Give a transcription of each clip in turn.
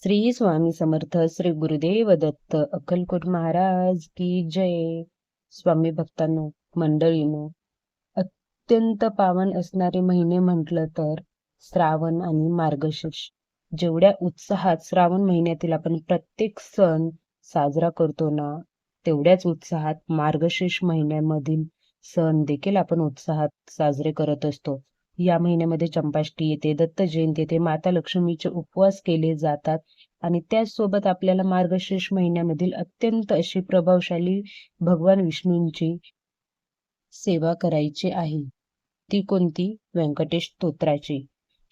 श्री स्वामी समर्थ श्री गुरुदेव दत्त अक्कलकोट महाराज की जय. स्वामी भक्तांनो, मंडळींनो, अत्यंत पावन असणारे महिने म्हटलं तर श्रावण आणि मार्गशीर्ष. जेवढ्या उत्साहात श्रावण महिन्यातील आपण प्रत्येक सण साजरा करतो ना, तेवढ्याच उत्साहात मार्गशीर्ष महिन्यामधील सण देखील आपण उत्साहात साजरे करत असतो. या महिन्यामध्ये चंपाष्टमी येते, दत्त जयंती येते, माता लक्ष्मीचे उपवास केले जातात आणि त्याचसोबत आपल्याला मार्गशीर्ष महिन्यामधील अत्यंत अशी प्रभावशाली भगवान विष्णूंची सेवा करायची आहे. ती कोणती? व्यंकटेश स्तोत्राची.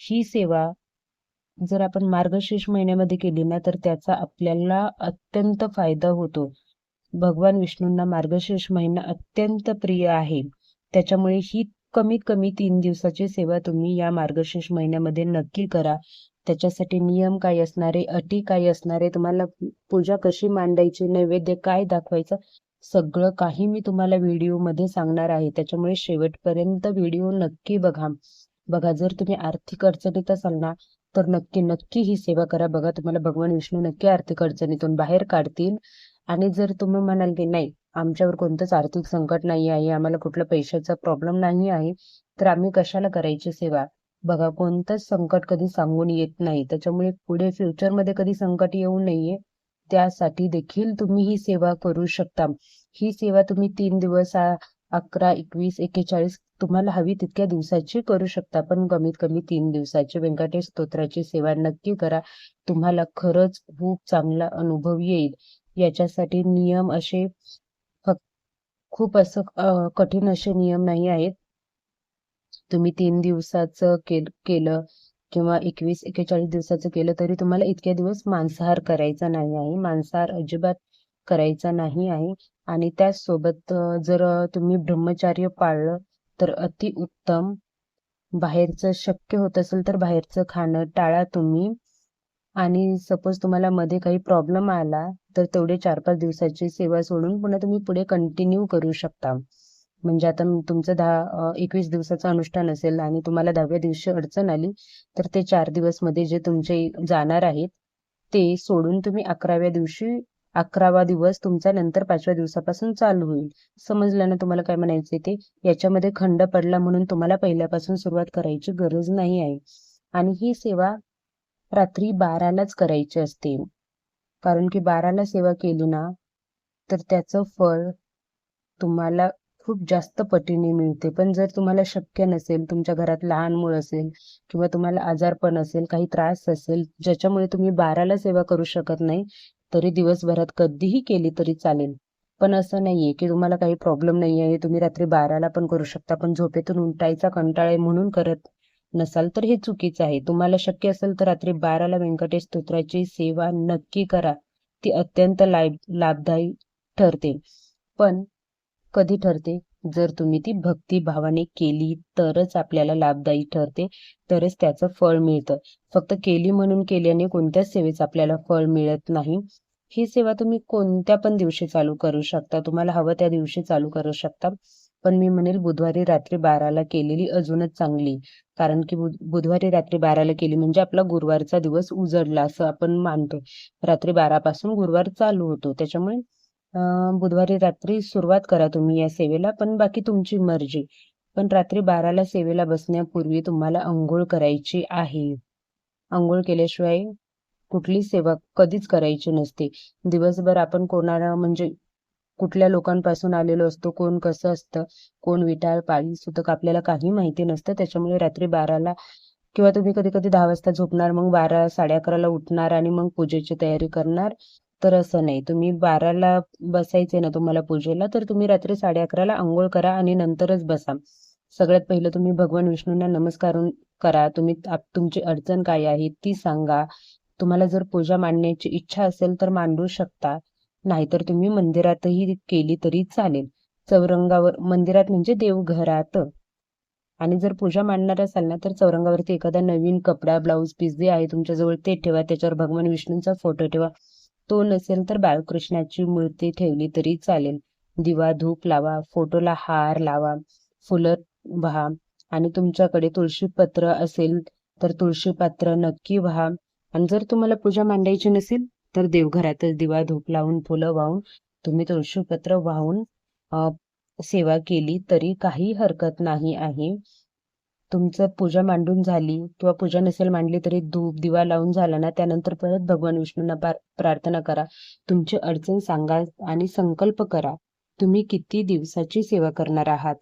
ही सेवा जर आपण मार्गशीर्ष महिन्यामध्ये केली ना, तर त्याचा आपल्याला अत्यंत फायदा होतो. भगवान विष्णूंना मार्गशीर्ष महिना अत्यंत प्रिय आहे. त्याच्यामुळे ही कमीत कमी 3 दिवसाची सेवा तुम्ही या मार्गशीर्ष महिन्यामध्ये नक्की करा. त्याच्यासाठी नियम काय असणारे, अटी काय असणारे, तुम्हाला पूजा कशी मांडायची, नैवेद्य काय दाखवायचं, सगळं काही मी तुम्हाला व्हिडिओमध्ये सांगणार आहे. त्याच्यामुळे शेवटपर्यंत व्हिडिओ नक्की बघा. जर तुम्ही आर्थिक अडचणीत असाल ना, तर नक्की नक्की ही सेवा करा. बघा, तुम्हाला भगवान विष्णू नक्की आर्थिक अडचणीतून बाहेर काढतील. आणि जर तुम्ही म्हणाल की नाही, आमच्यावर कोणतंच आर्थिक संकट नाही आहे, आम्हाला कुठला पैशाचा प्रॉब्लेम नाही आहे, तर आम्ही कशाला करायची सेवा? बघा, कोणतंच संकट कधी सांगून येत नाही. त्याच्यामुळे पुढे फ्युचरमध्ये कधी संकट येऊ नये, त्यासाठी देखील तुम्ही ही सेवा करू शकता. ही सेवा तुम्ही 3 दिवस 11, 21, 41 तुम्हाला हवी तितक्या दिवसाची करू शकता, पण कमीत कमी 3 दिवसाची व्यंकटेश स्तोत्राची सेवा नक्की करा. तुम्हाला खरंच खूप चांगला अनुभव येईल. याच्यासाठी नियम असे खूप असं कठीण असे नियम नाही आहेत. तुम्ही 3 दिवसाचं केलं किंवा 21, 41 दिवसाचं केलं तरी तुम्हाला इतक्या दिवस मांसाहार करायचा नाही आहे. मांसाहार अजिबात करायचा नाही आहे. आणि त्याचसोबत जर तुम्ही ब्रह्मचर्य पाळलं तर अतिउत्तम. बाहेरचं शक्य होत असेल तर बाहेरचं खाणं टाळा तुम्ही. आणि सपोज तुम्हाला मध्ये काही प्रॉब्लेम आला तर तेवढे 4-5 दिवसाची सेवा सोडून पुन्हा तुम्ही पुढे कंटिन्यू करू शकता. म्हणजे आता तुमचं 21 दिवसाचं अनुष्ठान असेल आणि तुम्हाला 10व्या दिवशी अडचण आली, तर ते 4 दिवस मध्ये जे तुमचे जाणार आहेत ते सोडून तुम्ही 11वा दिवस तुमचा नंतर 5व्या दिवसापासून चालू होईल. समजलं ना तुम्हाला काय म्हणायचे ते? याच्यामध्ये खंड पडला म्हणून तुम्हाला पहिल्यापासून सुरुवात करायची गरज नाही आहे. आणि ही सेवा रात्री 12लाच करायची असते. कारण की 12ला सेवा केली ना, तर त्याचं फळ तुम्हाला खूप जास्त पटीने मिळते. पण जर तुम्हाला शक्य नसेल, तुमच्या घरात लहान मूल असेल किंवा तुम्हाला आजारपण असेल, काही त्रास असेल, ज्याच्यामुळे तुम्ही 12ला सेवा करू शकत नाही, तरी दिवसभरात कधीही केली तरी चालेल. पण असं नाहीये की तुम्हाला काही प्रॉब्लेम नाही आहे, तुम्ही रात्री 12ला पण करू शकता, पण झोपेतून उठायचा कंटाळा आहे म्हणून करत नसाल तर हे चुकीचं आहे. तुम्हाला शक्य असेल तर रात्री 12ला व्यंकटेश स्तोत्राची सेवा नक्की करा. ती अत्यंत लाभदायी ठरते. पण कधी ठरते? जर तुम्ही ती भक्तिभावाने केली तरच आपल्याला लाभदायी ठरते, तरच त्याचं फळ मिळतं. फक्त केली म्हणून केल्याने कोणत्याच सेवेचं आपल्याला फळ मिळत नाही. ही सेवा तुम्ही कोणत्या पण दिवशी चालू करू शकता, तुम्हाला हवं त्या दिवशी चालू करू शकता. पण मी म्हणेल बुधवारी रात्री 12ला केलेली अजूनच चांगली. कारण की बुधवारी रात्री 12ला केली म्हणजे आपला गुरुवारचा दिवस उजडला असं आपण मानतो. रात्री 12 पासून गुरुवार चालू होतो. त्याच्यामुळे बुधवारी रात्री सुरुवात करा तुम्ही या सेवेला, पण बाकी तुमची मर्जी. पण रात्री 12ला सेवेला बसण्यापूर्वी तुम्हाला अंघोळ करायची आहे. अंघोळ केल्याशिवाय कुठली सेवा कधीच करायची नसते. दिवसभर आपण कोणाला म्हणजे कुठल्या लोकांपासून आलेलो असतो, कोण कसं असतं, कोण विटाळ पाळी सुतक आपल्याला काही माहिती नसतं. त्याच्यामुळे रात्री 12ला किंवा तुम्ही कधी कधी 10 वाजता झोपणार, मग 12, 11:30ला उठणार आणि मग पूजेची तयारी करणार. तर असं नाही. तुम्ही 12ला बसायचे ना तुम्हाला पूजेला, तर तुम्ही रात्री 11:30ला अंघोळ करा आणि नंतरच बसा. सगळ्यात पहिलं तुम्ही भगवान विष्णूंना नमस्कार करा. तुम्ही तुमची अडचण काय आहे ती सांगा. तुम्हाला जर पूजा मांडण्याची इच्छा असेल तर मांडू शकता, नाहीतर तुम्ही मंदिरातही केली तरी चालेल. चौरंगावर, मंदिरात म्हणजे देवघरात. आणि जर पूजा मांडणार असाल ना, तर चौरंगावरती एखादा नवीन कपडा, ब्लाऊज पीस जे आहे तुमच्याजवळ ते ठेवा. त्याच्यावर भगवान विष्णूंचा फोटो ठेवा. तो नसेल तर बाळकृष्णाची मूर्ती ठेवली तरी चालेल. दिवा धूप लावा, फोटोला हार लावा, फुलं वाहा. आणि तुमच्याकडे तुळशीपत्र असेल तर तुळशीपत्र नक्की वाहा. आणि जर तुम्हाला पूजा मांडायची नसेल तर देवघरातच दिवा धूप लावून फुलं वाहून तुम्ही तुळशीपत्र वाहून सेवा केली तरी काही हरकत नाही आहे. तुमचं पूजा मांडून झाली किंवा पूजा नसेल मांडली तरी धूप दिवा लावून झाला ना, त्यानंतर परत भगवान विष्णूंना प्रार्थना करा, तुमची अडचण सांगा आणि संकल्प करा. तुम्ही किती दिवसाची सेवा करणार आहात?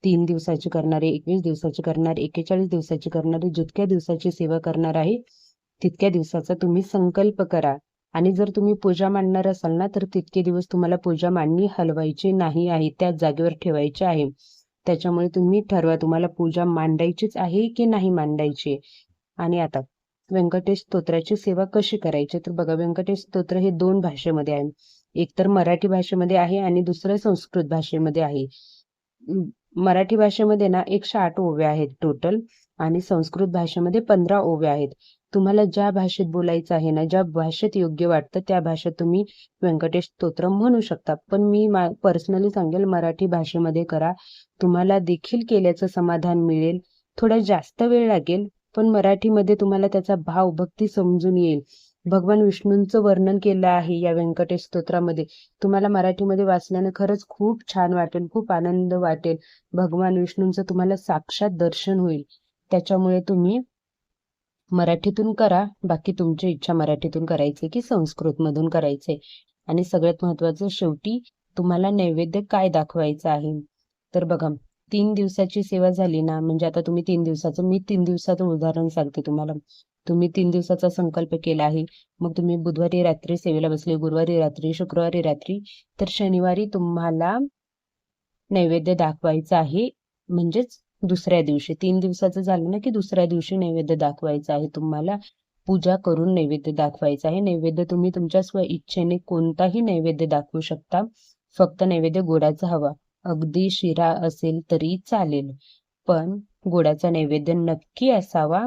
3 दिवसाची करणारे, 21 दिवसाची करणारे, 41 दिवसाची करणारे, जितक्या दिवसाची सेवा करणार आहे तितक्या दिवसाचा तुम्ही संकल्प करा. आणि जर तुम्ही पूजा मांडणार असाल ना, तर तितके दिवस तुम्हाला पूजा मांडणी हलवायची नाही आहे, त्याच जागेवर ठेवायची आहे. त्याच्यामुळे तुम्ही ठरवा तुम्हाला पूजा मांडायचीच आहे की नाही मांडायची. आणि आता व्यंकटेश स्तोत्राची सेवा कशी करायची, तर बघा, व्यंकटेश स्तोत्र हे 2 भाषेमध्ये आहे. एक तर मराठी भाषेमध्ये आहे आणि दुसरं संस्कृत भाषेमध्ये आहे. मराठी भाषेमध्ये ना 108 ओव्या आहेत टोटल आणि संस्कृत भाषेमध्ये 15 ओव्या आहेत. तुम्हाला ज्या भाषेत बोलायचं आहे ना, ज्या भाषेत योग्य वाटतं त्या भाषेत तुम्ही व्यंकटेश स्तोत्र म्हणू शकता. पण मी पर्सनली सांगेल मराठी भाषेमध्ये करा, तुम्हाला देखील केल्याचं समाधान मिळेल. थोडा जास्त वेळ लागेल पण मराठीमध्ये तुम्हाला त्याचा भाव भक्ती समजून येईल. भगवान विष्णूंचं वर्णन केलं आहे या व्यंकटेश स्तोत्रामध्ये. तुम्हाला मराठीमध्ये वाचल्यानं खरंच खूप छान वाटेल, खूप आनंद वाटेल. भगवान विष्णूंचं तुम्हाला साक्षात दर्शन होईल. त्याच्यामुळे तुम्ही मराठीतून करा, बाकी तुमची इच्छा मराठीतून करायची की संस्कृतमधून करायचे. आणि सगळ्यात महत्वाचं शेवटी तुम्हाला नैवेद्य काय दाखवायचं आहे. तर बघा, 3 दिवसाची सेवा झाली ना, म्हणजे आता तुम्ही 3 दिवसाचं, मी 3 दिवसाचं उदाहरण सांगते तुम्हाला. तुम्ही 3 दिवसाचा संकल्प केला आहे, मग तुम्ही बुधवारी रात्री सेवेला बसले, गुरुवारी रात्री, शुक्रवारी रात्री, तर शनिवारी तुम्हाला नैवेद्य दाखवायचा आहे. म्हणजेच दुसऱ्या दिवशी 3 दिवसाचं झालं ना की दुसऱ्या दिवशी नैवेद्य दाखवायचा आहे तुम्हाला. पूजा करून नैवेद्य दाखवायचा आहे. नैवेद्य तुम्ही तुमच्या स्व इच्छेने कोणताही नैवेद्य दाखवू शकता, फक्त नैवेद्य गोडाचा हवा. अगदी शिरा असेल तरी चालेल, पण गोडाचा नैवेद्य नक्की असावा.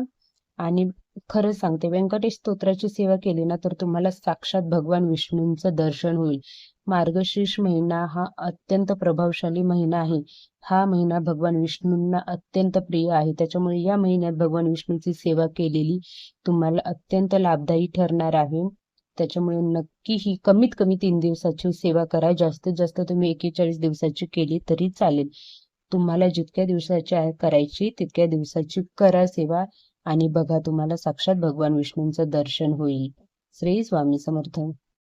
आणि खरं सांगते, व्यंकटेश स्तोत्राची सेवा केली ना तर तुम्हाला साक्षात भगवान विष्णूंचं दर्शन होईल. मार्गशीर्ष महिना हा अत्यंत प्रभावशाली महिना आहे. हा महिना भगवान विष्णूंना अत्यंत प्रिय आहे. त्याच्यामुळे या महिन्यात भगवान विष्णूची सेवा केलेली तुम्हाला अत्यंत लाभदायी ठरणार आहे. त्याच्यामुळे नक्की ही कमीत कमी 3 दिवसाची सेवा करा. जास्तीत जास्त तुम्ही 41 दिवसाची केली तरी चालेल. तुम्हाला जितक्या दिवसाची करायची तितक्या दिवसाची करा सेवा आणि बघा, तुम्हाला साक्षात भगवान विष्णूंचं दर्शन होईल. श्री स्वामी समर्थ.